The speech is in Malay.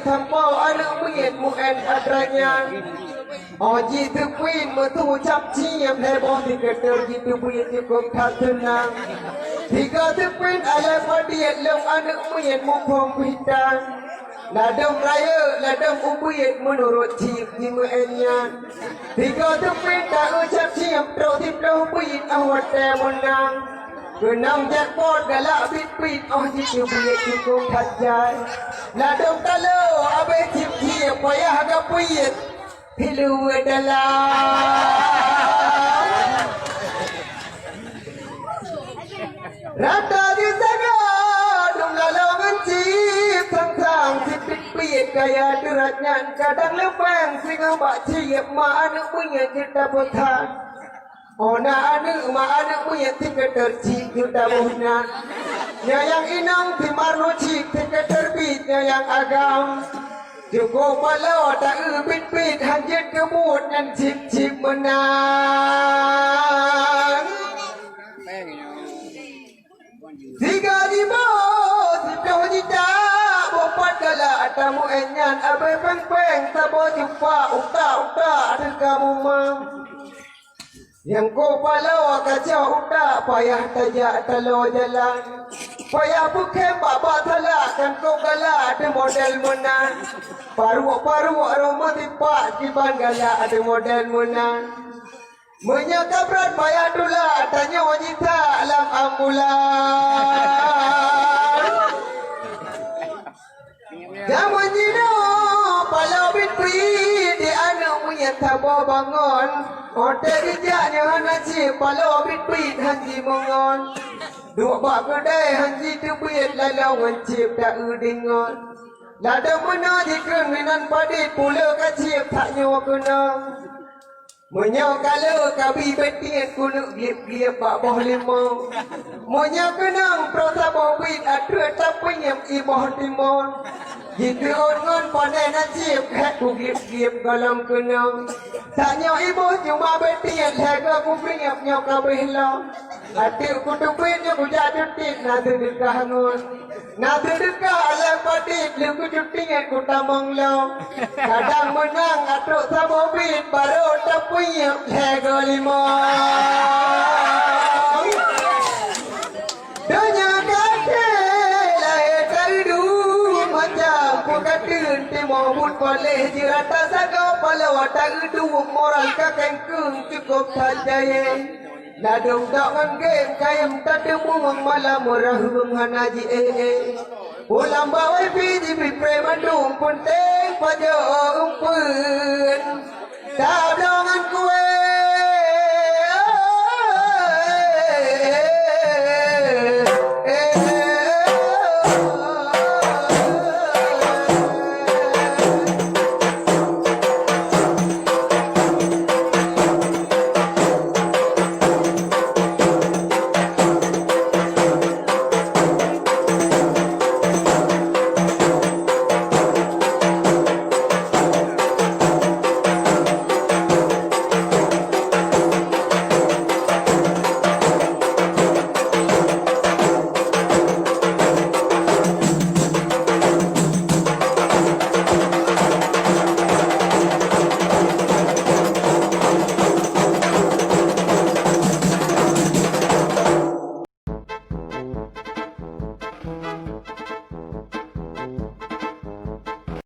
tertampau anak muyet mu'en adranya. Oji terpuin metu cap ciam heboh diketer gitu muyet cukup tak tenang. Tiga terpuin ala padiat long anak muyet mumpung pitang. Ladang raya, ladang ubuyet menurut cip di mu'ennya. Tiga terpuin tak ucap ciam trau tiplau ubuyet awat menang. Kenang jackpot galak bit-bit jitu buyet cukup hajat. Ladang kalau abe cip-cip payah agak buyet pilu dalam. Rata di sana dong lalongan cip sang-sang cip-bit kaya deratnya kadang lepang singa bak cip ma anak buyet kita botan. Ona anu ma anak muyet tika tercik juta buhna. Nyayang inang timarno cik tika terbit nyayang agam. Cukup palo tak ubit-bit hanjit kebut dan cip-cip menang. Tiga ribu sepuluh juta bopat galak tamu enyan abe peng-peng tabo jumpa ukta ada kamu mang. Yang ko palau kacau udah payah tajak talo jalan. Payah bukan bapa talak kan ko galak ada model menang. Paru-paru aroma tipak kiban galak ada model menang. Menyaka berat payah dula tanya wanita alam ambulan. Zaman jino palau bit-bit di anak punya tabo bangun. Hotel rijaknya hanci palau bit-bit hanci mongon. Dua bak kedai hanci tebit lalau hancip tak udingon. Lada mana jika minan padit pula kacip tak nyawa kena. Menyaw kalau kabi betian kuno giap-giap bak boh limau. Menyaw kenang prosa bawit atra tapinyam iboh timon. Jika on-on pandai nasib hek ku giap-giap galam kenang. Tak nyaw iboh cuma betian lega ku beriap nyaw kabih lau. Hati ku tupinnya ku jatuh tik nasi dekah ngon. Nasi dekah alam padit lu ku cutingan ku tamang lau. Kadang menang atruk sabobit baru tapinyam lega limau. Dunia kakek lahir terdu macam pukatun timur mut koleh jirata sagau pala watak uduk moral kakek keng cukup tajaya. Ladung dawan game kayam tademu malam murah menghanaji Ulam bawai piji premandung pun teng pajo umpun. Tablangan kue